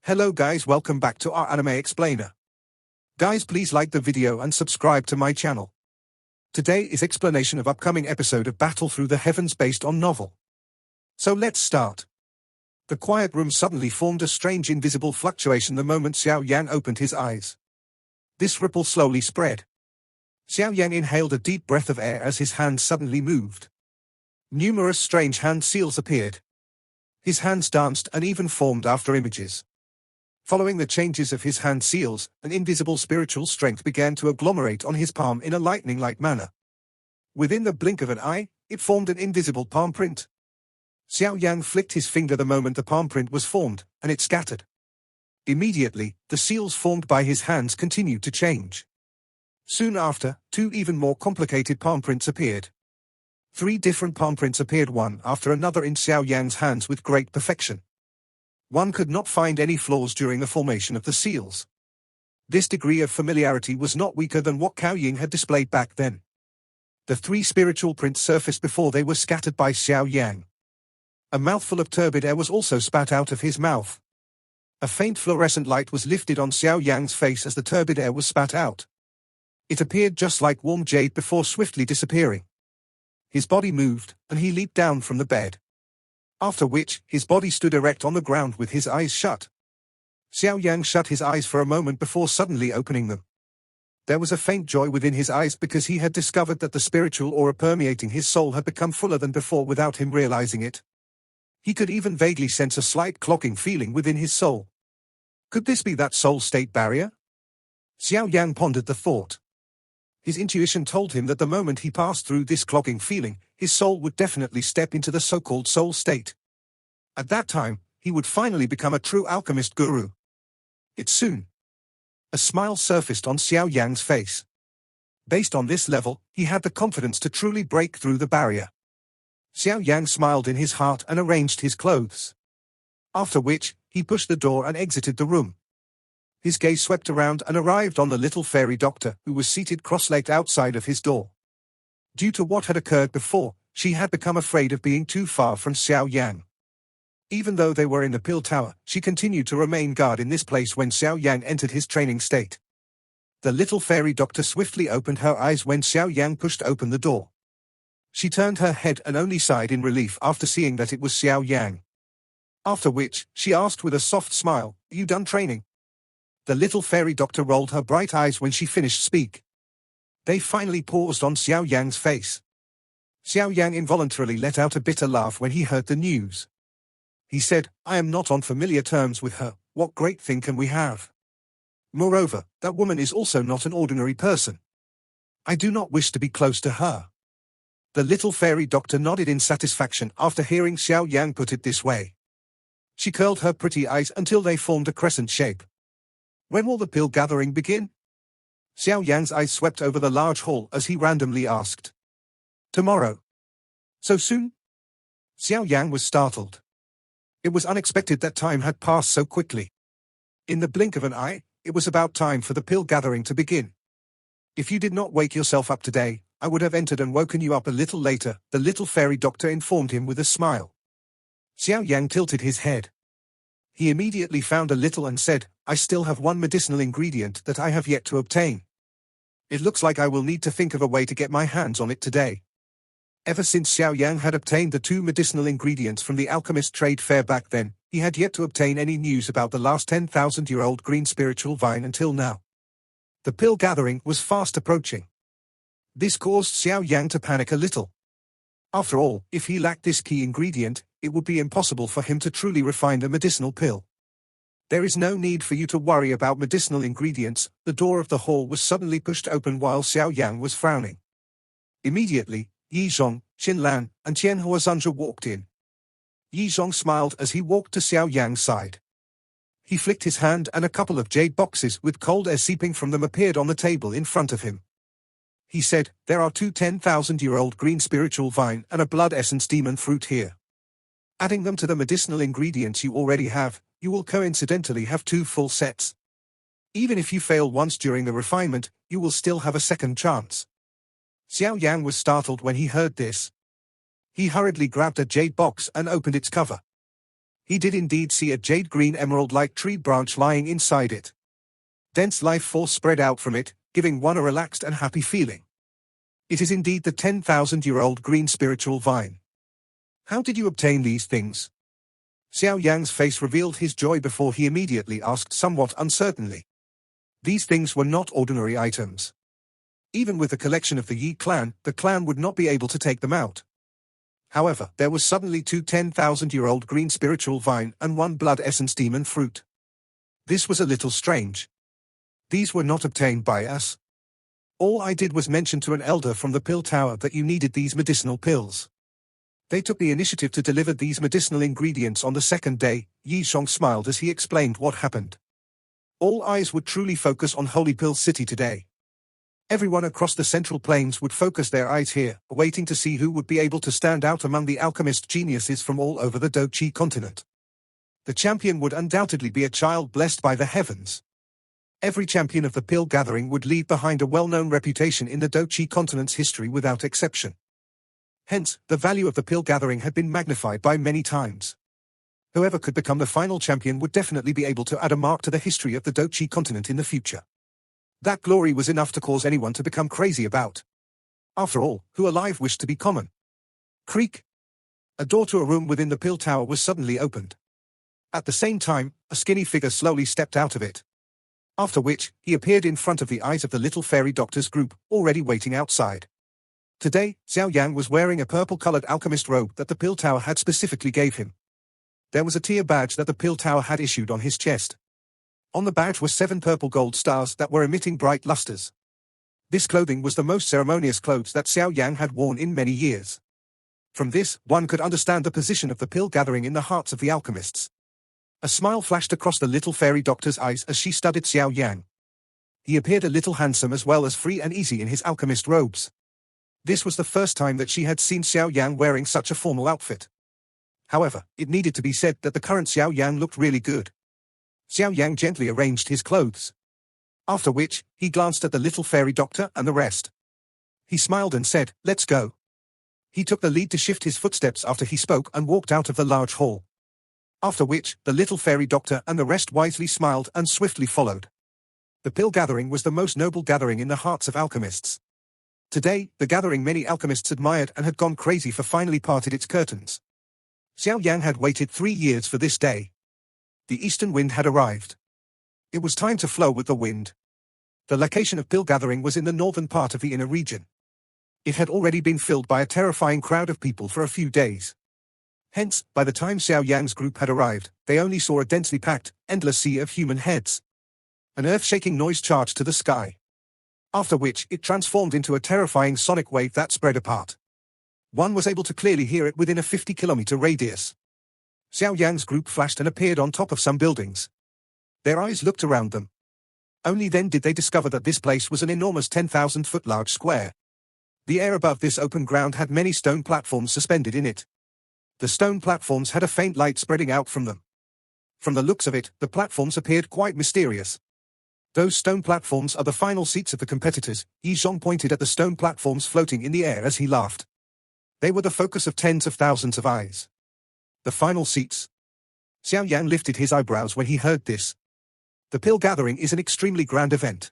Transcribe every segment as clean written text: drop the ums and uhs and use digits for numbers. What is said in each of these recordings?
Hello guys, welcome back to our anime explainer. Guys, please like the video and subscribe to my channel. Today is explanation of upcoming episode of Battle Through the Heavens based on novel. So let's start. The quiet room suddenly formed a strange invisible fluctuation the moment Xiao Yan opened his eyes. This ripple slowly spread. Xiao Yan inhaled a deep breath of air as his hands suddenly moved. Numerous strange hand seals appeared. His hands danced and even formed after images. Following the changes of his hand seals, an invisible spiritual strength began to agglomerate on his palm in a lightning-like manner. Within the blink of an eye, it formed an invisible palm print. Xiao Yan flicked his finger the moment the palm print was formed, and it scattered. Immediately, the seals formed by his hands continued to change. Soon after, two even more complicated palm prints appeared. 3 different palm prints appeared one after another in Xiao Yan's hands with great perfection. One could not find any flaws during the formation of the seals. This degree of familiarity was not weaker than what Xiao Yan had displayed back then. The 3 spiritual prints surfaced before they were scattered by Xiao Yan. A mouthful of turbid air was also spat out of his mouth. A faint fluorescent light was lifted on Xiao Yan's face as the turbid air was spat out. It appeared just like warm jade before swiftly disappearing. His body moved, and he leaped down from the bed. After which, his body stood erect on the ground with his eyes shut. Xiao Yan shut his eyes for a moment before suddenly opening them. There was a faint joy within his eyes because he had discovered that the spiritual aura permeating his soul had become fuller than before without him realizing it. He could even vaguely sense a slight clocking feeling within his soul. Could this be that soul state barrier? Xiao Yan pondered the thought. His intuition told him that the moment he passed through this clocking feeling, his soul would definitely step into the so-called soul state. At that time, he would finally become a true alchemist guru. It's soon. A smile surfaced on Xiao Yan's face. Based on this level, he had the confidence to truly break through the barrier. Xiao Yan smiled in his heart and arranged his clothes. After which, he pushed the door and exited the room. His gaze swept around and arrived on the little fairy doctor who was seated cross-legged outside of his door. Due to what had occurred before, she had become afraid of being too far from Xiao Yan. Even though they were in the pill tower, she continued to remain guard in this place when Xiao Yan entered his training state. The little fairy doctor swiftly opened her eyes when Xiao Yan pushed open the door. She turned her head and only sighed in relief after seeing that it was Xiao Yan. After which, she asked with a soft smile, "Are you done training?" The little fairy doctor rolled her bright eyes when she finished speak. They finally paused on Xiao Yan's face. Xiao Yan involuntarily let out a bitter laugh when he heard the news. He said, "I am not on familiar terms with her, what great thing can we have? Moreover, that woman is also not an ordinary person. I do not wish to be close to her." The little fairy doctor nodded in satisfaction after hearing Xiao Yan put it this way. She curled her pretty eyes until they formed a crescent shape. When will the pill gathering begin? Xiao Yan's eyes swept over the large hall as he randomly asked. Tomorrow. So soon? Xiao Yan was startled. It was unexpected that time had passed so quickly. In the blink of an eye, it was about time for the pill gathering to begin. If you did not wake yourself up today, I would have entered and woken you up a little later, the little fairy doctor informed him with a smile. Xiao Yan tilted his head. He immediately found a little and said, "I still have one medicinal ingredient that I have yet to obtain. It looks like I will need to think of a way to get my hands on it today." Ever since Xiao Yan had obtained the 2 medicinal ingredients from the alchemist trade fair back then, he had yet to obtain any news about the last 10,000-year-old green spiritual vine until now. The pill gathering was fast approaching. This caused Xiao Yan to panic a little. After all, if he lacked this key ingredient, it would be impossible for him to truly refine the medicinal pill. There is no need for you to worry about medicinal ingredients. The door of the hall was suddenly pushed open while Xiao Yan was frowning. Immediately, Yi Zhong, Qin Lan, and Qian Huazunja walked in. Yi Zhong smiled as he walked to Xiao Yan's side. He flicked his hand and a couple of jade boxes with cold air seeping from them appeared on the table in front of him. He said, "There are 2 10,000-year-old green spiritual vine and a blood essence demon fruit here. Adding them to the medicinal ingredients you already have, you will coincidentally have 2 full sets. Even if you fail once during the refinement, you will still have a second chance." Xiao Yan was startled when he heard this. He hurriedly grabbed a jade box and opened its cover. He did indeed see a jade-green emerald-like tree branch lying inside it. Dense life force spread out from it, giving one a relaxed and happy feeling. It is indeed the 10,000-year-old green spiritual vine. How did you obtain these things? Xiao Yan's face revealed his joy before he immediately asked somewhat uncertainly. These things were not ordinary items. Even with the collection of the Yi clan, the clan would not be able to take them out. However, there was suddenly two 10,000-year-old green spiritual vine and one blood essence demon fruit. This was a little strange. These were not obtained by us. All I did was mention to an elder from the pill tower that you needed these medicinal pills. They took the initiative to deliver these medicinal ingredients on the second day. Yi Zhong smiled as he explained what happened. All eyes would truly focus on Holy Pill City today. Everyone across the Central Plains would focus their eyes here, waiting to see who would be able to stand out among the alchemist geniuses from all over the Dochi continent. The champion would undoubtedly be a child blessed by the heavens. Every champion of the pill gathering would leave behind a well-known reputation in the Dochi continent's history without exception. Hence, the value of the pill gathering had been magnified by many times. Whoever could become the final champion would definitely be able to add a mark to the history of the Dochi continent in the future. That glory was enough to cause anyone to become crazy about. After all, who alive wished to be common? Creak. A door to a room within the pill tower was suddenly opened. At the same time, a skinny figure slowly stepped out of it. After which, he appeared in front of the eyes of the little fairy doctors group, already waiting outside. Today, Xiao Yan was wearing a purple-colored alchemist robe that the pill tower had specifically gave him. There was a tier badge that the pill tower had issued on his chest. On the badge were 7 purple gold stars that were emitting bright lusters. This clothing was the most ceremonious clothes that Xiao Yan had worn in many years. From this, one could understand the position of the pill gathering in the hearts of the alchemists. A smile flashed across the little fairy doctor's eyes as she studied Xiao Yan. He appeared a little handsome as well as free and easy in his alchemist robes. This was the first time that she had seen Xiao Yan wearing such a formal outfit. However, it needed to be said that the current Xiao Yan looked really good. Xiao Yan gently arranged his clothes. After which, he glanced at the little fairy doctor and the rest. He smiled and said, "Let's go." He took the lead to shift his footsteps after he spoke and walked out of the large hall. After which, the little fairy doctor and the rest wisely smiled and swiftly followed. The pill gathering was the most noble gathering in the hearts of alchemists. Today, the gathering many alchemists admired and had gone crazy for finally parted its curtains. Xiao Yan had waited 3 years for this day. The eastern wind had arrived. It was time to flow with the wind. The location of pill gathering was in the northern part of the inner region. It had already been filled by a terrifying crowd of people for a few days. Hence, by the time Xiao Yan's group had arrived, they only saw a densely packed, endless sea of human heads. An earth-shaking noise charged to the sky. After which, it transformed into a terrifying sonic wave that spread apart. One was able to clearly hear it within a 50-kilometer radius. Xiao Yan's group flashed and appeared on top of some buildings. Their eyes looked around them. Only then did they discover that this place was an enormous 10,000-foot large square. The air above this open ground had many stone platforms suspended in it. The stone platforms had a faint light spreading out from them. From the looks of it, the platforms appeared quite mysterious. Those stone platforms are the final seats of the competitors. Yi Zhong pointed at the stone platforms floating in the air as he laughed. They were the focus of tens of thousands of eyes. The final seats. Xiao Yan lifted his eyebrows when he heard this. The pill gathering is an extremely grand event.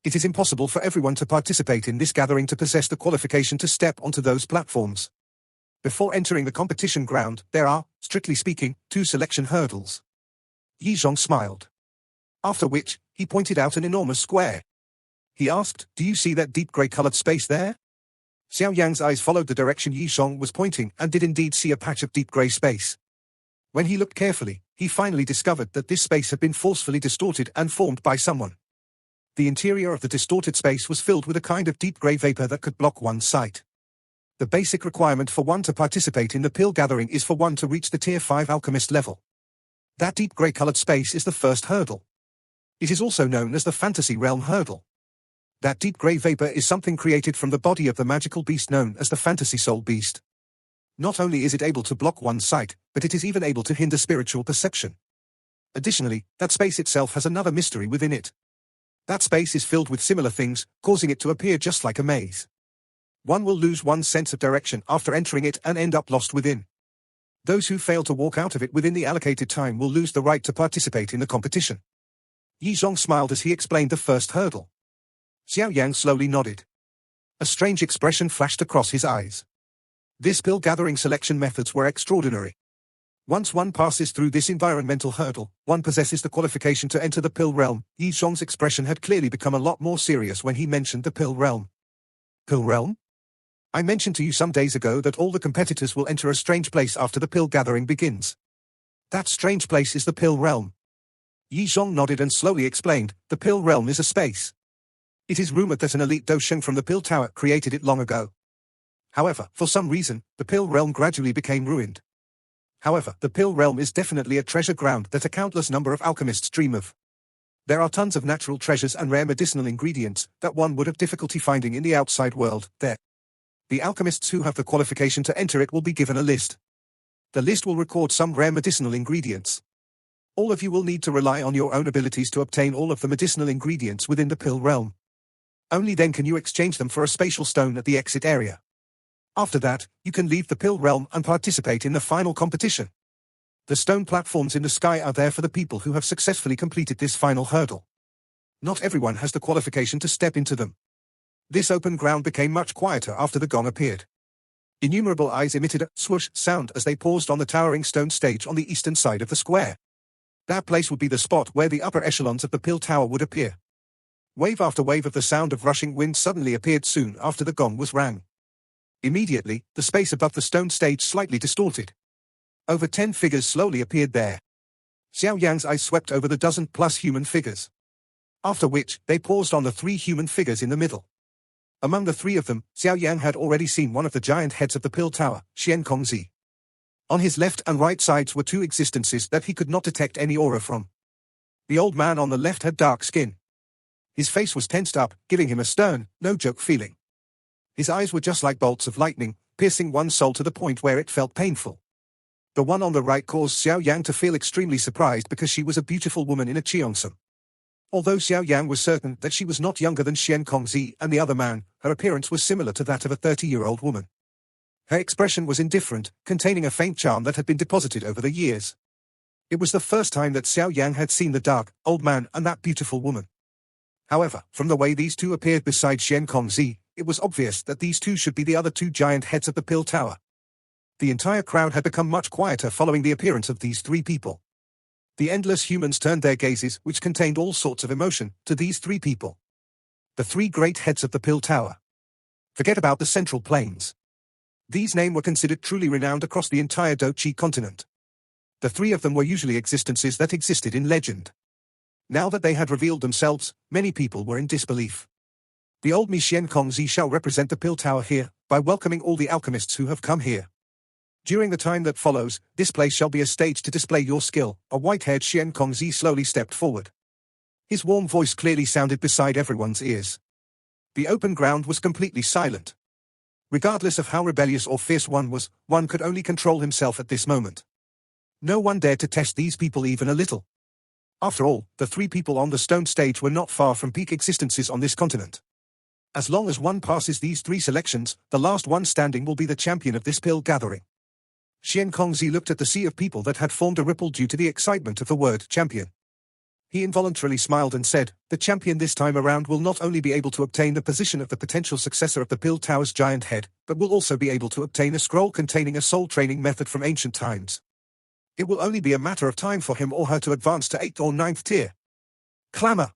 It is impossible for everyone to participate in this gathering to possess the qualification to step onto those platforms. Before entering the competition ground, there are, strictly speaking, 2 selection hurdles. Yi Zhong smiled. After which, he pointed out an enormous square. He asked, "Do you see that deep grey-colored space there?" Xiao Yan's eyes followed the direction Yi Zhong was pointing and did indeed see a patch of deep grey space. When he looked carefully, he finally discovered that this space had been forcefully distorted and formed by someone. The interior of the distorted space was filled with a kind of deep grey vapor that could block one's sight. The basic requirement for one to participate in the pill gathering is for one to reach the Tier 5 alchemist level. That deep grey-colored space is the first hurdle. It is also known as the Fantasy Realm Hurdle. That deep grey vapor is something created from the body of the magical beast known as the Fantasy Soul Beast. Not only is it able to block one's sight, but it is even able to hinder spiritual perception. Additionally, that space itself has another mystery within it. That space is filled with similar things, causing it to appear just like a maze. One will lose one's sense of direction after entering it and end up lost within. Those who fail to walk out of it within the allocated time will lose the right to participate in the competition. Yi Zhong smiled as he explained the first hurdle. Xiao Yan slowly nodded. A strange expression flashed across his eyes. This pill-gathering selection methods were extraordinary. Once one passes through this environmental hurdle, one possesses the qualification to enter the pill realm. Yi Zhong's expression had clearly become a lot more serious when he mentioned the pill realm. Pill realm? I mentioned to you some days ago that all the competitors will enter a strange place after the pill gathering begins. That strange place is the pill realm. Yi Zhong nodded and slowly explained, the pill realm is a space. It is rumored that an elite Dosheng from the pill tower created it long ago. However, for some reason, the pill realm gradually became ruined. However, the pill realm is definitely a treasure ground that a countless number of alchemists dream of. There are tons of natural treasures and rare medicinal ingredients that one would have difficulty finding in the outside world there. The alchemists who have the qualification to enter it will be given a list. The list will record some rare medicinal ingredients. All of you will need to rely on your own abilities to obtain all of the medicinal ingredients within the pill realm. Only then can you exchange them for a spatial stone at the exit area. After that, you can leave the pill realm and participate in the final competition. The stone platforms in the sky are there for the people who have successfully completed this final hurdle. Not everyone has the qualification to step into them. This open ground became much quieter after the gong appeared. Innumerable eyes emitted a swoosh sound as they paused on the towering stone stage on the eastern side of the square. That place would be the spot where the upper echelons of the pill tower would appear. Wave after wave of the sound of rushing wind suddenly appeared soon after the gong was rang. Immediately, the space above the stone stage slightly distorted. Over 10 figures slowly appeared there. Xiao Yan's eyes swept over the dozen-plus human figures. After which, they paused on the 3 human figures in the middle. Among the 3 of them, Xiao Yan had already seen one of the giant heads of the pill tower, Xian Kongzi. On his left and right sides were 2 existences that he could not detect any aura from. The old man on the left had dark skin. His face was tensed up, giving him a stern, no-joke feeling. His eyes were just like bolts of lightning, piercing one's soul to the point where it felt painful. The one on the right caused Xiao Yan to feel extremely surprised because she was a beautiful woman in a cheongsam. Although Xiao Yan was certain that she was not younger than Xian Kongzi and the other man, her appearance was similar to that of a 30-year-old woman. Her expression was indifferent, containing a faint charm that had been deposited over the years. It was the first time that Xiao Yan had seen the dark, old man and that beautiful woman. However, from the way these 2 appeared beside Xian Kongzi, it was obvious that these 2 should be the other 2 giant heads of the pill tower. The entire crowd had become much quieter following the appearance of these 3 people. The endless humans turned their gazes, which contained all sorts of emotion, to these 3 people. The 3 great heads of the pill tower. Forget about the central plains. These names were considered truly renowned across the entire Dochi continent. The 3 of them were usually existences that existed in legend. Now that they had revealed themselves, many people were in disbelief. The old Mi Xian Kongzi shall represent the pill tower here, by welcoming all the alchemists who have come here. During the time that follows, this place shall be a stage to display your skill. A white-haired Xian Kongzi slowly stepped forward. His warm voice clearly sounded beside everyone's ears. The open ground was completely silent. Regardless of how rebellious or fierce one was, one could only control himself at this moment. No one dared to test these people even a little. After all, the 3 people on the stone stage were not far from peak existences on this continent. As long as one passes these 3 selections, the last one standing will be the champion of this pill gathering. Xian Kongzi looked at the sea of people that had formed a ripple due to the excitement of the word champion. He involuntarily smiled and said, the champion this time around will not only be able to obtain the position of the potential successor of the pill tower's giant head, but will also be able to obtain a scroll containing a soul training method from ancient times. It will only be a matter of time for him or her to advance to 8th or 9th tier. Clamor!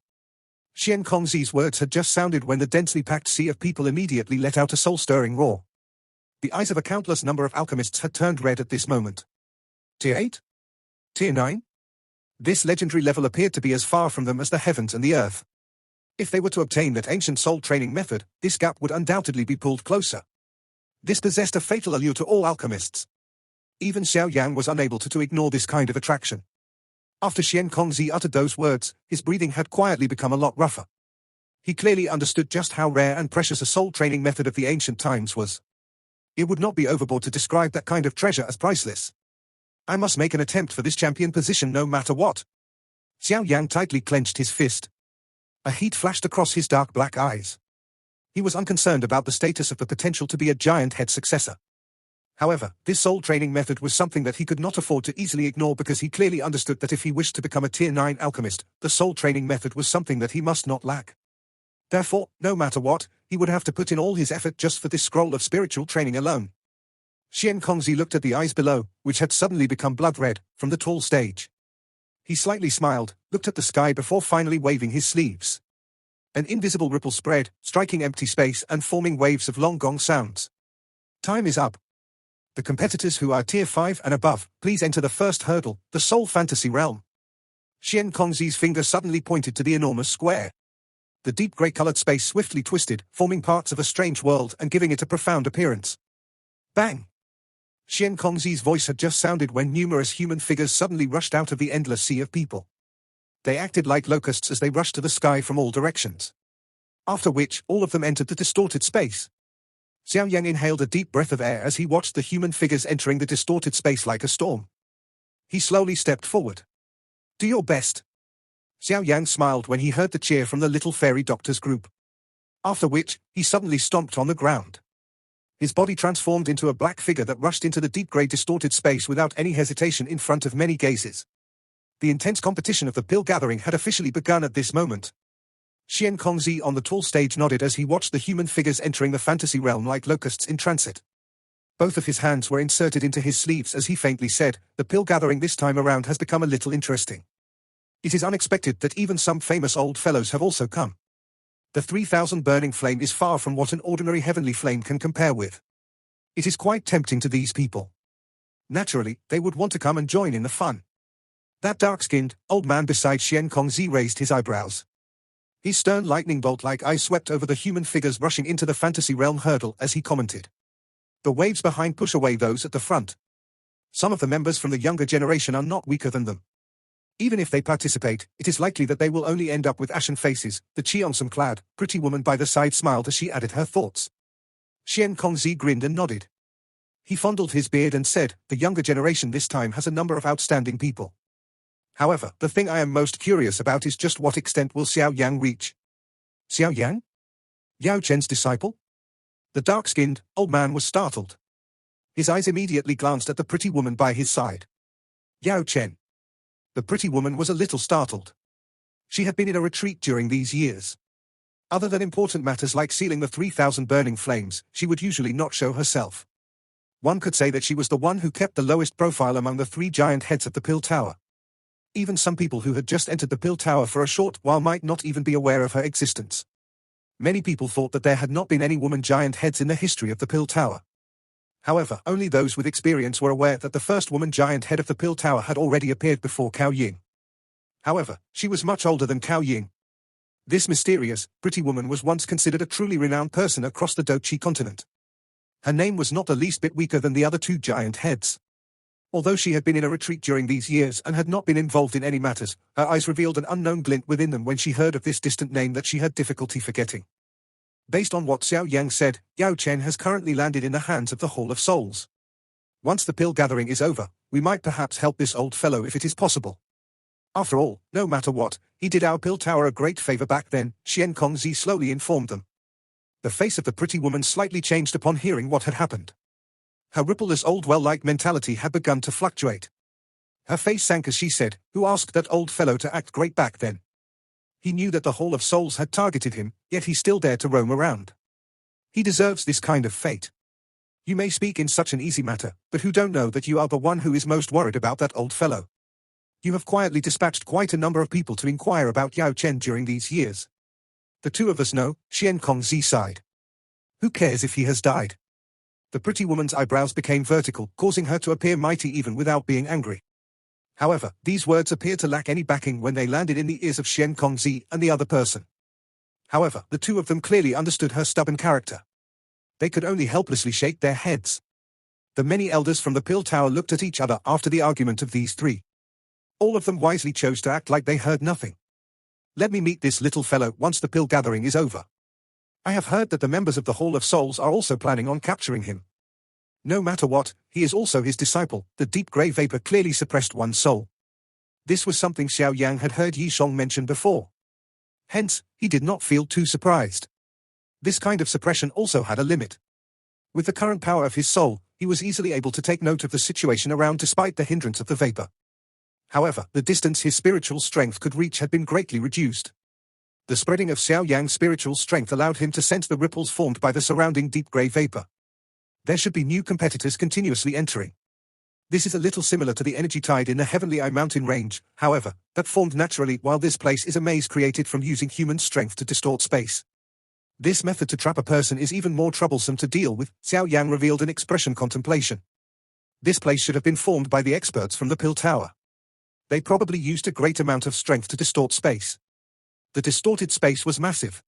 Xian Kongzi's words had just sounded when the densely packed sea of people immediately let out a soul-stirring roar. The eyes of a countless number of alchemists had turned red at this moment. Tier 8? Tier 9? This legendary level appeared to be as far from them as the heavens and the earth. If they were to obtain that ancient soul training method, this gap would undoubtedly be pulled closer. This possessed a fatal allure to all alchemists. Even Xiao Yan was unable to ignore this kind of attraction. After Xian Kongzi uttered those words, his breathing had quietly become a lot rougher. He clearly understood just how rare and precious a soul training method of the ancient times was. It would not be overboard to describe that kind of treasure as priceless. I must make an attempt for this champion position no matter what. Xiao Yan tightly clenched his fist. A heat flashed across his dark black eyes. He was unconcerned about the status of the potential to be a giant head successor. However, this soul training method was something that he could not afford to easily ignore because he clearly understood that if he wished to become a Tier 9 alchemist, the soul training method was something that he must not lack. Therefore, no matter what, he would have to put in all his effort just for this scroll of spiritual training alone. Xian Kongzi looked at the eyes below, which had suddenly become blood red, from the tall stage. He slightly smiled, looked at the sky before finally waving his sleeves. An invisible ripple spread, striking empty space and forming waves of long gong sounds. Time is up. The competitors who are Tier 5 and above, please enter the first hurdle, the Soul Fantasy Realm. Xian Kongzi's finger suddenly pointed to the enormous square. The deep grey-colored space swiftly twisted, forming parts of a strange world and giving it a profound appearance. Bang! Xian Kongzi's voice had just sounded when numerous human figures suddenly rushed out of the endless sea of people. They acted like locusts as they rushed to the sky from all directions. After which, all of them entered the distorted space. Xiao Yan inhaled a deep breath of air as he watched the human figures entering the distorted space like a storm. He slowly stepped forward. Do your best. Xiao Yan smiled when he heard the cheer from the little fairy doctor's group. After which, he suddenly stomped on the ground. His body transformed into a black figure that rushed into the deep grey distorted space without any hesitation in front of many gazes. The intense competition of the pill gathering had officially begun at this moment. Xian Kongzi on the tall stage nodded as he watched the human figures entering the fantasy realm like locusts in transit. Both of his hands were inserted into his sleeves as he faintly said, the pill gathering this time around has become a little interesting. It is unexpected that even some famous old fellows have also come. The 3000 burning flame is far from what an ordinary heavenly flame can compare with. It is quite tempting to these people. Naturally, they would want to come and join in the fun. That dark-skinned, old man beside Xian Kongzi raised his eyebrows. His stern lightning bolt-like eyes swept over the human figures rushing into the fantasy realm hurdle as he commented. The waves behind push away those at the front. Some of the members from the younger generation are not weaker than them. Even if they participate, it is likely that they will only end up with ashen faces. The Cheongsam-clad, pretty woman by the side smiled as she added her thoughts. Xian Kongzi grinned and nodded. He fondled his beard and said, the younger generation this time has a number of outstanding people. However, the thing I am most curious about is just what extent will Xiao Yang reach. Xiao Yang? Yao Chen's disciple? The dark-skinned, old man was startled. His eyes immediately glanced at the pretty woman by his side. Yao Chen. The pretty woman was a little startled. She had been in a retreat during these years. Other than important matters like sealing the 3000 burning flames, she would usually not show herself. One could say that she was the one who kept the lowest profile among the 3 giant heads of the Pill Tower. Even some people who had just entered the Pill Tower for a short while might not even be aware of her existence. Many people thought that there had not been any woman giant heads in the history of the Pill Tower. However, only those with experience were aware that the first woman giant head of the Pill Tower had already appeared before Cao Ying. However, she was much older than Cao Ying. This mysterious, pretty woman was once considered a truly renowned person across the Dochi continent. Her name was not the least bit weaker than the other 2 giant heads. Although she had been in a retreat during these years and had not been involved in any matters, her eyes revealed an unknown glint within them when she heard of this distant name that she had difficulty forgetting. Based on what Xiao Yang said, Yao Chen has currently landed in the hands of the Hall of Souls. Once the pill gathering is over, we might perhaps help this old fellow if it is possible. After all, no matter what, he did our Pill Tower a great favor back then, Xian Kongzi slowly informed them. The face of the pretty woman slightly changed upon hearing what had happened. Her rippleless old well-like mentality had begun to fluctuate. Her face sank as she said, who asked that old fellow to act great back then? He knew that the Hall of Souls had targeted him, yet he still dared to roam around. He deserves this kind of fate. You may speak in such an easy matter, but who don't know that you are the one who is most worried about that old fellow? You have quietly dispatched quite a number of people to inquire about Yao Chen during these years. The 2 of us know, Xian Kongzi sighed. Who cares if he has died? The pretty woman's eyebrows became vertical, causing her to appear mighty even without being angry. However, these words appeared to lack any backing when they landed in the ears of Xian Kongzi and the other person. However, the 2 of them clearly understood her stubborn character. They could only helplessly shake their heads. The many elders from the Pill Tower looked at each other after the argument of these 3. All of them wisely chose to act like they heard nothing. Let me meet this little fellow once the pill gathering is over. I have heard that the members of the Hall of Souls are also planning on capturing him. No matter what, he is also his disciple. The deep grey vapor clearly suppressed one's soul. This was something Xiao Yang had heard Yi Shong mention before. Hence, he did not feel too surprised. This kind of suppression also had a limit. With the current power of his soul, He was easily able to take note of the situation around despite the hindrance of the vapor. However, the distance his spiritual strength could reach had been greatly reduced. The spreading of Xiao Yan's spiritual strength allowed him to sense the ripples formed by the surrounding deep grey vapor. There should be new competitors continuously entering. This is a little similar to the energy tide in the Heavenly Eye mountain range, however, that formed naturally, while this place is a maze created from using human strength to distort space. This method to trap a person is even more troublesome to deal with, Xiao Yan revealed in expression contemplation. This place should have been formed by the experts from the Pill Tower. They probably used a great amount of strength to distort space. The distorted space was massive.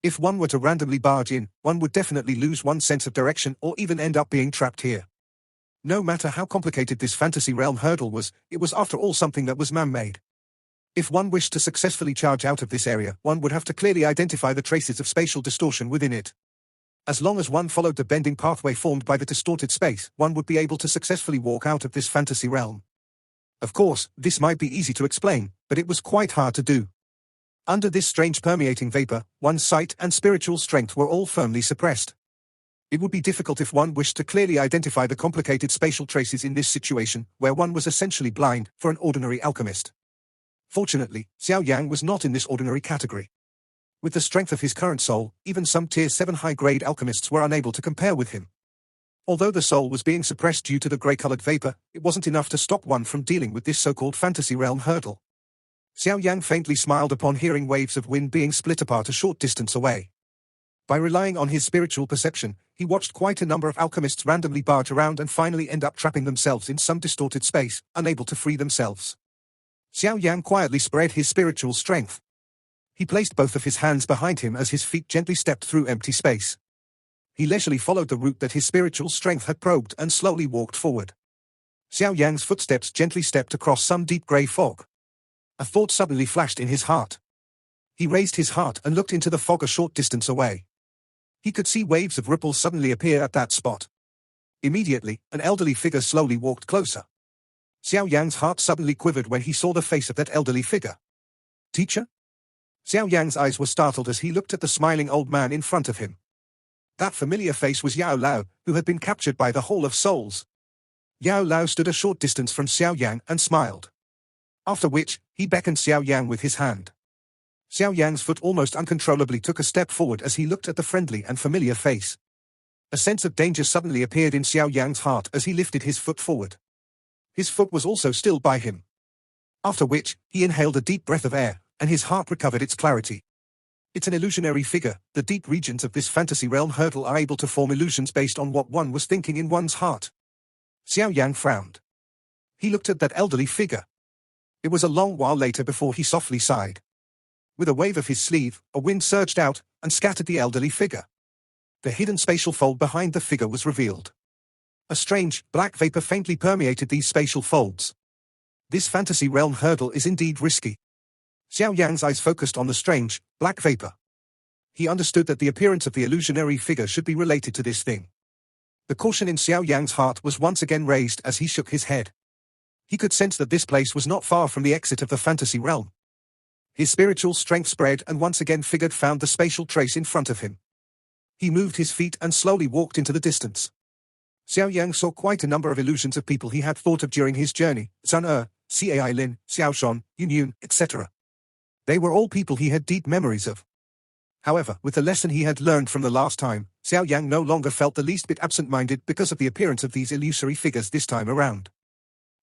If one were to randomly barge in, one would definitely lose one's sense of direction or even end up being trapped here. No matter how complicated this fantasy realm hurdle was, it was after all something that was man-made. If one wished to successfully charge out of this area, one would have to clearly identify the traces of spatial distortion within it. As long as one followed the bending pathway formed by the distorted space, one would be able to successfully walk out of this fantasy realm. Of course, this might be easy to explain, but it was quite hard to do. Under this strange permeating vapor, one's sight and spiritual strength were all firmly suppressed. It would be difficult if one wished to clearly identify the complicated spatial traces in this situation, where one was essentially blind, for an ordinary alchemist. Fortunately, Xiao Yan was not in this ordinary category. With the strength of his current soul, even some Tier 7 high-grade alchemists were unable to compare with him. Although the soul was being suppressed due to the grey-colored vapor, it wasn't enough to stop one from dealing with this so-called fantasy realm hurdle. Xiao Yan faintly smiled upon hearing waves of wind being split apart a short distance away. By relying on his spiritual perception, he watched quite a number of alchemists randomly barge around and finally end up trapping themselves in some distorted space, unable to free themselves. Xiao Yan quietly spread his spiritual strength. He placed both of his hands behind him as his feet gently stepped through empty space. He leisurely followed the route that his spiritual strength had probed and slowly walked forward. Xiao Yan's footsteps gently stepped across some deep grey fog. A thought suddenly flashed in his heart. He raised his heart and looked into the fog a short distance away. He could see waves of ripples suddenly appear at that spot. Immediately, an elderly figure slowly walked closer. Xiao Yan's heart suddenly quivered when he saw the face of that elderly figure. Teacher? Xiao Yan's eyes were startled as he looked at the smiling old man in front of him. That familiar face was Yao Lao, who had been captured by the Hall of Souls. Yao Lao stood a short distance from Xiao Yan and smiled. After which, he beckoned Xiao Yan with his hand. Xiao Yan's foot almost uncontrollably took a step forward as he looked at the friendly and familiar face. A sense of danger suddenly appeared in Xiao Yan's heart as he lifted his foot forward. His foot was also still by him. After which, he inhaled a deep breath of air, and his heart recovered its clarity. It's an illusionary figure. The deep regions of this fantasy realm hurdle are able to form illusions based on what one was thinking in one's heart. Xiao Yan frowned. He looked at that elderly figure. It was a long while later before he softly sighed. With a wave of his sleeve, a wind surged out and scattered the elderly figure. The hidden spatial fold behind the figure was revealed. A strange, black vapor faintly permeated these spatial folds. This fantasy realm hurdle is indeed risky. Xiao Yan's eyes focused on the strange, black vapor. He understood that the appearance of the illusionary figure should be related to this thing. The caution in Xiao Yan's heart was once again raised as he shook his head. He could sense that this place was not far from the exit of the fantasy realm. His spiritual strength spread and once again figured found the spatial trace in front of him. He moved his feet and slowly walked into the distance. Xiao Yan saw quite a number of illusions of people he had thought of during his journey, Sun Cai Lin, Xiao Shon, Yun Yun, etc. They were all people he had deep memories of. However, with the lesson he had learned from the last time, Xiao Yan no longer felt the least bit absent-minded because of the appearance of these illusory figures this time around.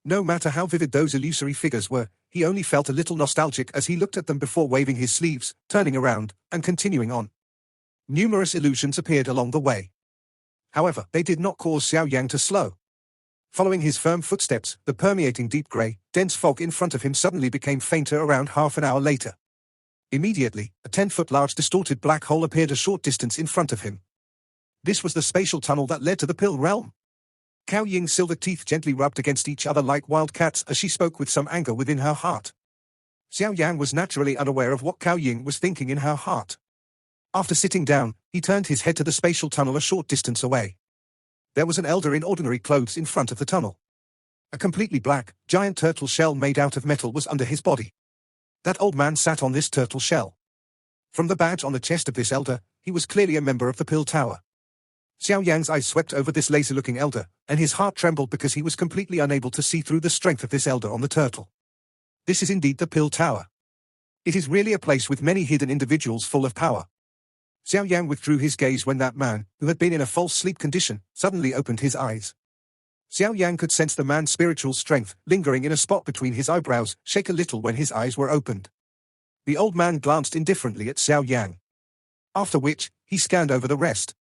No matter how vivid those illusory figures were, he only felt a little nostalgic as he looked at them before waving his sleeves, turning around, and continuing on. Numerous illusions appeared along the way. However, they did not cause Xiao Yan to slow. Following his firm footsteps, the permeating deep grey, dense fog in front of him suddenly became fainter around half an hour later. Immediately, a 10-foot large distorted black hole appeared a short distance in front of him. This was the spatial tunnel that led to the Pill Realm. Cao Ying's silver teeth gently rubbed against each other like wild cats as she spoke with some anger within her heart. Xiao Yan was naturally unaware of what Cao Ying was thinking in her heart. After sitting down, he turned his head to the spatial tunnel a short distance away. There was an elder in ordinary clothes in front of the tunnel. A completely black, giant turtle shell made out of metal was under his body. That old man sat on this turtle shell. From the badge on the chest of this elder, he was clearly a member of the Pill Tower. Xiao Yan's eyes swept over this laser-looking elder, and his heart trembled because he was completely unable to see through the strength of this elder on the turtle. This is indeed the Pill Tower. It is really a place with many hidden individuals full of power. Xiao Yan withdrew his gaze when that man, who had been in a false sleep condition, suddenly opened his eyes. Xiao Yan could sense the man's spiritual strength, lingering in a spot between his eyebrows, shake a little when his eyes were opened. The old man glanced indifferently at Xiao Yan. After which, he scanned over the rest.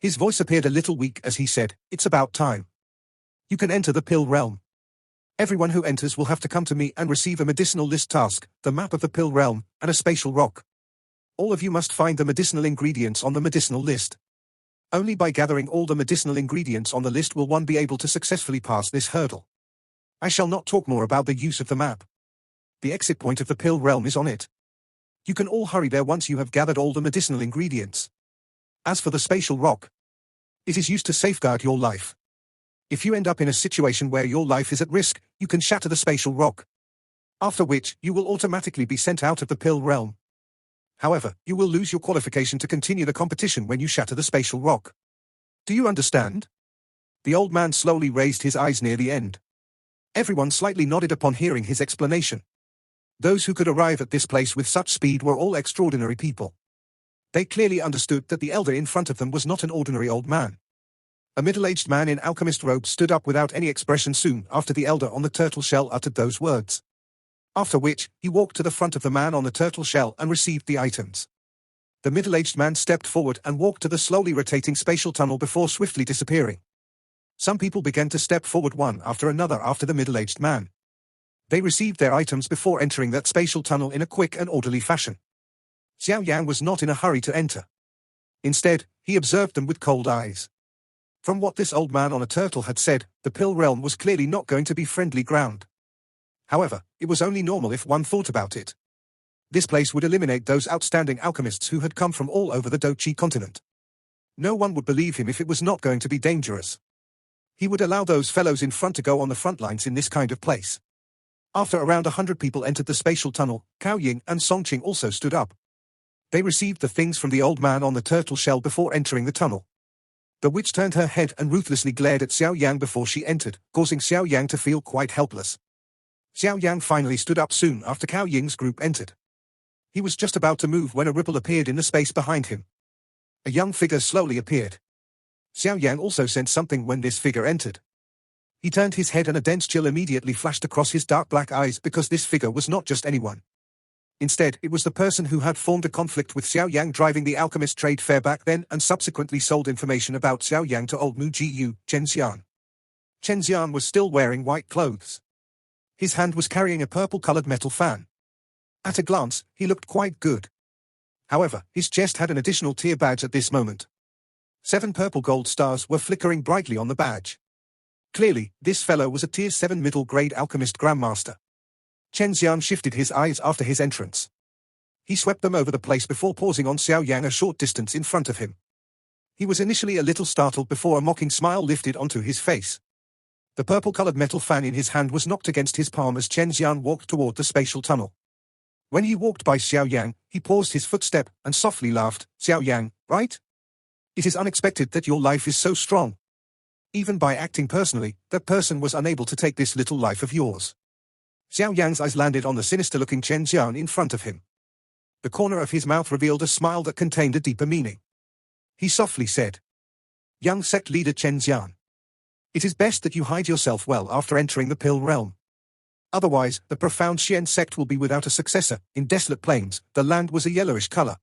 His voice appeared a little weak as he said, "It's about time. You can enter the Pill Realm. Everyone who enters will have to come to me and receive a medicinal list task, the map of the Pill Realm, and a spatial rock. All of you must find the medicinal ingredients on the medicinal list. Only by gathering all the medicinal ingredients on the list will one be able to successfully pass this hurdle. I shall not talk more about the use of the map. The exit point of the Pill Realm is on it. You can all hurry there once you have gathered all the medicinal ingredients. As for the spatial rock, it is used to safeguard your life. If you end up in a situation where your life is at risk, you can shatter the spatial rock. After which, you will automatically be sent out of the Pill Realm. However, you will lose your qualification to continue the competition when you shatter the spatial rock. Do you understand?" The old man slowly raised his eyes near the end. Everyone slightly nodded upon hearing his explanation. Those who could arrive at this place with such speed were all extraordinary people. They clearly understood that the elder in front of them was not an ordinary old man. A middle-aged man in alchemist robes stood up without any expression soon after the elder on the turtle shell uttered those words. After which, he walked to the front of the man on the turtle shell and received the items. The middle-aged man stepped forward and walked to the slowly rotating spatial tunnel before swiftly disappearing. Some people began to step forward one after another after the middle-aged man. They received their items before entering that spatial tunnel in a quick and orderly fashion. Xiao Yan was not in a hurry to enter. Instead, he observed them with cold eyes. From what this old man on a turtle had said, the Pill Realm was clearly not going to be friendly ground. However, it was only normal if one thought about it. This place would eliminate those outstanding alchemists who had come from all over the Dochi continent. No one would believe him if it was not going to be dangerous. He would allow those fellows in front to go on the front lines in this kind of place. After around 100 people entered the spatial tunnel, Cao Ying and Songqing also stood up. They received the things from the old man on the turtle shell before entering the tunnel. The witch turned her head and ruthlessly glared at Xiao Yang before she entered, causing Xiao Yang to feel quite helpless. Xiao Yang finally stood up soon after Cao Ying's group entered. He was just about to move when a ripple appeared in the space behind him. A young figure slowly appeared. Xiao Yang also sensed something when this figure entered. He turned his head and a dense chill immediately flashed across his dark black eyes because this figure was not just anyone. Instead, it was the person who had formed a conflict with Xiao Yang driving the alchemist trade fair back then and subsequently sold information about Xiao Yang to old Mu Jiyu, Chen Xian. Chen Xian was still wearing white clothes. His hand was carrying a purple-colored metal fan. At a glance, he looked quite good. However, his chest had an additional tier badge at this moment. 7 purple gold stars were flickering brightly on the badge. Clearly, this fellow was a tier 7 middle-grade alchemist grandmaster. Chen Xian shifted his eyes after his entrance. He swept them over the place before pausing on Xiao Yang a short distance in front of him. He was initially a little startled before a mocking smile lifted onto his face. The purple-colored metal fan in his hand was knocked against his palm as Chen Xian walked toward the spatial tunnel. When he walked by Xiao Yang, he paused his footstep and softly laughed. "Xiao Yang, right? It is unexpected that your life is so strong. Even by acting personally, that person was unable to take this little life of yours." Xiao Yang's eyes landed on the sinister-looking Chen Xian in front of him. The corner of his mouth revealed a smile that contained a deeper meaning. He softly said, "Young sect leader Chen Xian, it is best that you hide yourself well after entering the Pill Realm. Otherwise, the profound Xian sect will be without a successor." In desolate plains, the land was a yellowish color.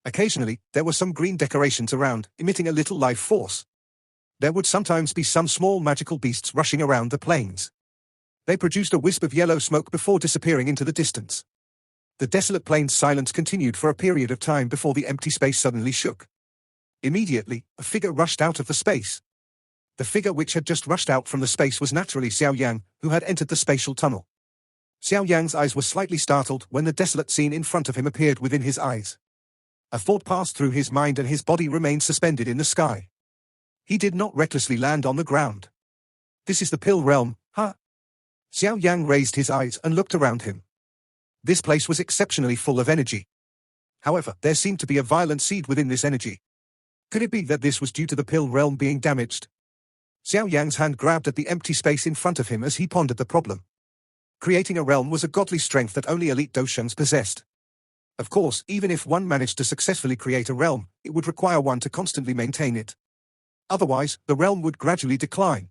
Occasionally, there were some green decorations around, emitting a little life force. There would sometimes be some small magical beasts rushing around the plains. They produced a wisp of yellow smoke before disappearing into the distance. The desolate plain's silence continued for a period of time before the empty space suddenly shook. Immediately, a figure rushed out of the space. The figure which had just rushed out from the space was naturally Xiao Yang, who had entered the spatial tunnel. Xiao Yang's eyes were slightly startled when the desolate scene in front of him appeared within his eyes. A thought passed through his mind and his body remained suspended in the sky. He did not recklessly land on the ground. "This is the Pill Realm, huh?" Xiao Yang raised his eyes and looked around him. This place was exceptionally full of energy. However, there seemed to be a violent seed within this energy. Could it be that this was due to the pill realm being damaged? Xiao Yan's hand grabbed at the empty space in front of him as he pondered the problem. Creating a realm was a godly strength that only elite Doshans possessed. Of course, even if one managed to successfully create a realm, it would require one to constantly maintain it. Otherwise, the realm would gradually decline.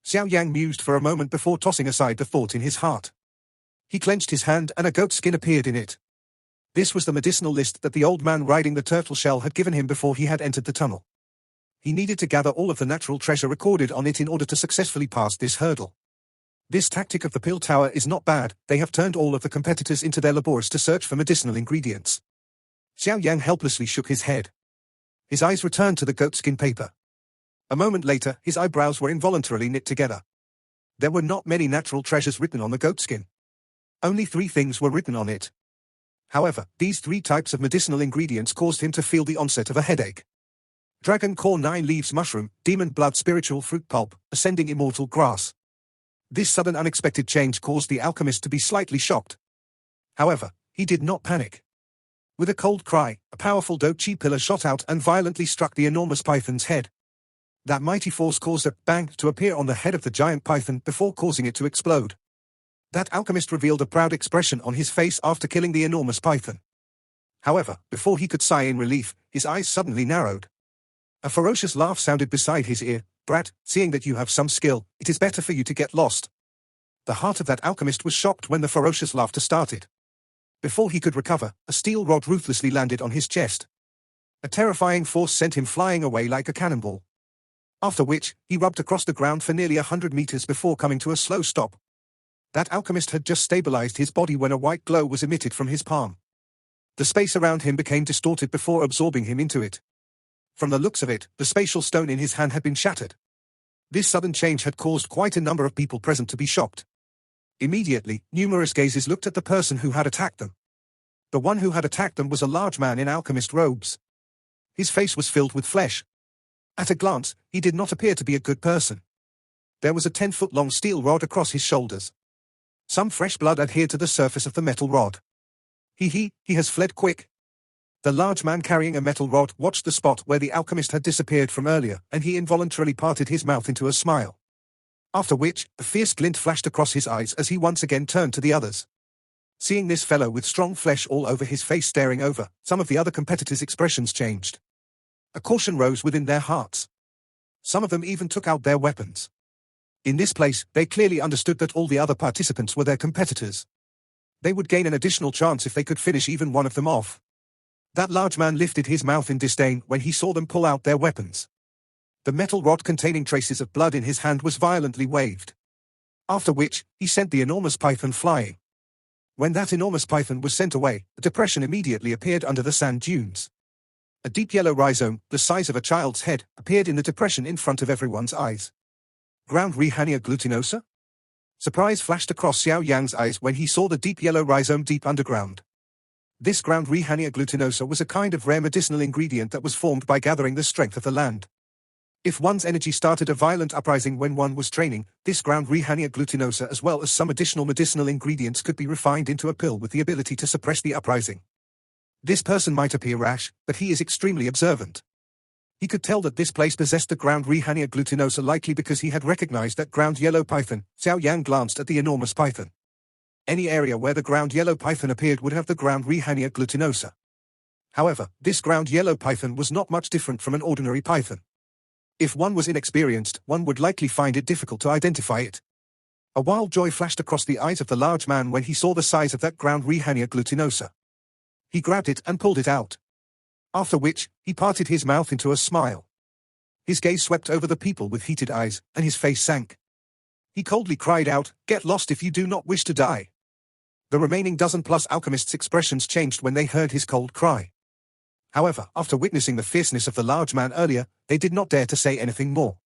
Xiao Yan mused for a moment before tossing aside the thought in his heart. He clenched his hand and a goat skin appeared in it. This was the medicinal list that the old man riding the turtle shell had given him before he had entered the tunnel. He needed to gather all of the natural treasure recorded on it in order to successfully pass this hurdle. This tactic of the pill tower is not bad. They have turned all of the competitors into their labors to search for medicinal ingredients. Xiao Yan helplessly shook his head. His eyes returned to the goatskin paper. A moment later, his eyebrows were involuntarily knit together. There were not many natural treasures written on the goatskin. Only 3 things were written on it. However, these 3 types of medicinal ingredients caused him to feel the onset of a headache. Dragon core 9 leaves mushroom, demon blood spiritual fruit pulp, ascending immortal grass. This sudden unexpected change caused the alchemist to be slightly shocked. However, he did not panic. With a cold cry, a powerful Dochi pillar shot out and violently struck the enormous python's head. That mighty force caused a bang to appear on the head of the giant python before causing it to explode. That alchemist revealed a proud expression on his face after killing the enormous python. However, before he could sigh in relief, his eyes suddenly narrowed. A ferocious laugh sounded beside his ear. "Brat, seeing that you have some skill, it is better for you to get lost." The heart of that alchemist was shocked when the ferocious laughter started. Before he could recover, a steel rod ruthlessly landed on his chest. A terrifying force sent him flying away like a cannonball. After which, he rubbed across the ground for nearly 100 meters before coming to a slow stop. That alchemist had just stabilized his body when a white glow was emitted from his palm. The space around him became distorted before absorbing him into it. From the looks of it, the spatial stone in his hand had been shattered. This sudden change had caused quite a number of people present to be shocked. Immediately, numerous gazes looked at the person who had attacked them. The one who had attacked them was a large man in alchemist robes. His face was filled with flesh. At a glance, he did not appear to be a good person. There was a 10-foot-long steel rod across his shoulders. Some fresh blood adhered to the surface of the metal rod. He has fled quick. The large man carrying a metal rod watched the spot where the alchemist had disappeared from earlier, and he involuntarily parted his mouth into a smile. After which, a fierce glint flashed across his eyes as he once again turned to the others. Seeing this fellow with strong flesh all over his face staring over, some of the other competitors' expressions changed. A caution rose within their hearts. Some of them even took out their weapons. In this place, they clearly understood that all the other participants were their competitors. They would gain an additional chance if they could finish even one of them off. That large man lifted his mouth in disdain when he saw them pull out their weapons. The metal rod containing traces of blood in his hand was violently waved. After which, he sent the enormous python flying. When that enormous python was sent away, a depression immediately appeared under the sand dunes. A deep yellow rhizome, the size of a child's head, appeared in the depression in front of everyone's eyes. Ground Rehania glutinosa? Surprise flashed across Xiao Yan's eyes when he saw the deep yellow rhizome deep underground. This ground Rehania glutinosa was a kind of rare medicinal ingredient that was formed by gathering the strength of the land. If one's energy started a violent uprising when one was training, this ground Rehania glutinosa as well as some additional medicinal ingredients could be refined into a pill with the ability to suppress the uprising. This person might appear rash, but he is extremely observant. He could tell that this place possessed the ground Rehania glutinosa likely because he had recognized that ground yellow python. Xiao Yan glanced at the enormous python. Any area where the ground yellow python appeared would have the ground Rehania glutinosa. However, this ground yellow python was not much different from an ordinary python. If one was inexperienced, one would likely find it difficult to identify it. A wild joy flashed across the eyes of the large man when he saw the size of that ground Rehania glutinosa. He grabbed it and pulled it out. After which, he parted his mouth into a smile. His gaze swept over the people with heated eyes, and his face sank. He coldly cried out, "Get lost if you do not wish to die." The remaining dozen-plus alchemists' expressions changed when they heard his cold cry. However, after witnessing the fierceness of the large man earlier, they did not dare to say anything more.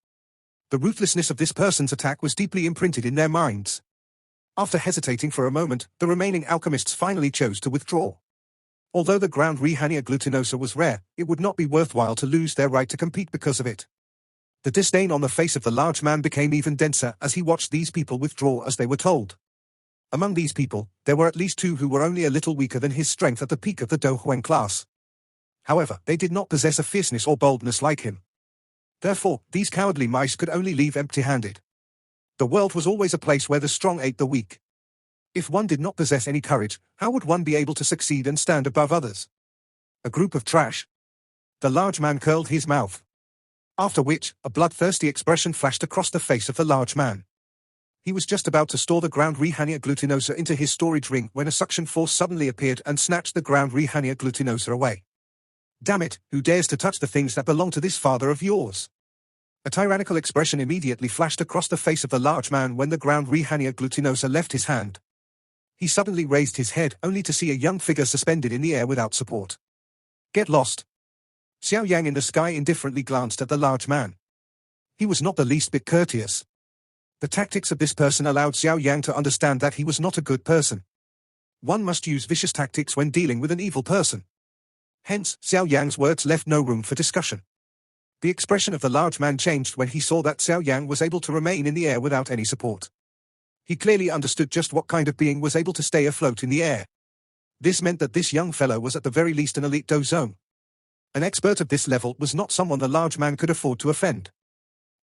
The ruthlessness of this person's attack was deeply imprinted in their minds. After hesitating for a moment, the remaining alchemists finally chose to withdraw. Although the ground Rehania glutinosa was rare, it would not be worthwhile to lose their right to compete because of it. The disdain on the face of the large man became even denser as he watched these people withdraw as they were told. Among these people, there were at least 2 who were only a little weaker than his strength at the peak of the Dohuang class. However, they did not possess a fierceness or boldness like him. Therefore, these cowardly mice could only leave empty-handed. The world was always a place where the strong ate the weak. If one did not possess any courage, how would one be able to succeed and stand above others? A group of trash. The large man curled his mouth. After which, a bloodthirsty expression flashed across the face of the large man. He was just about to store the ground Rehania glutinosa into his storage ring when a suction force suddenly appeared and snatched the ground Rehania glutinosa away. Damn it, who dares to touch the things that belong to this father of yours? A tyrannical expression immediately flashed across the face of the large man when the ground Rehania glutinosa left his hand. He suddenly raised his head only to see a young figure suspended in the air without support. Get lost. Xiao Yan in the sky indifferently glanced at the large man. He was not the least bit courteous. The tactics of this person allowed Xiao Yan to understand that he was not a good person. One must use vicious tactics when dealing with an evil person. Hence, Xiao Yan's words left no room for discussion. The expression of the large man changed when he saw that Xiao Yan was able to remain in the air without any support. He clearly understood just what kind of being was able to stay afloat in the air. This meant that this young fellow was at the very least an elite dozome. An expert of this level was not someone the large man could afford to offend.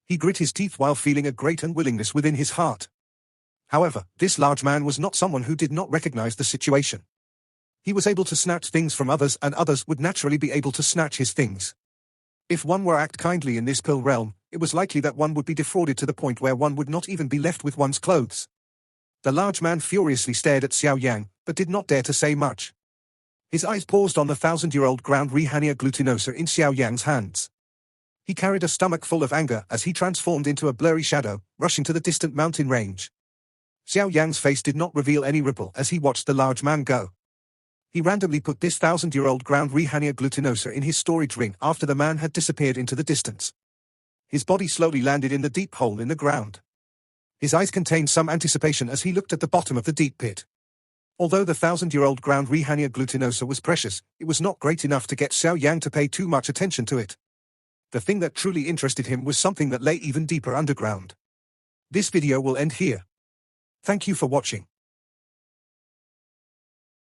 He grit his teeth while feeling a great unwillingness within his heart. However, this large man was not someone who did not recognize the situation. He was able to snatch things from others, and others would naturally be able to snatch his things. If one were act kindly in this pill realm, it was likely that one would be defrauded to the point where one would not even be left with one's clothes. The large man furiously stared at Xiao Yan, but did not dare to say much. His eyes paused on the 1,000-year-old ground Rehania glutinosa in Xiao Yan's hands. He carried a stomach full of anger as he transformed into a blurry shadow, rushing to the distant mountain range. Xiao Yan's face did not reveal any ripple as he watched the large man go. He randomly put this 1,000-year-old ground Rehania glutinosa in his storage ring after the man had disappeared into the distance. His body slowly landed in the deep hole in the ground. His eyes contained some anticipation as he looked at the bottom of the deep pit. Although the 1,000-year-old ground Rehania glutinosa was precious, it was not great enough to get Xiao Yan to pay too much attention to it. The thing that truly interested him was something that lay even deeper underground. This video will end here. Thank you for watching.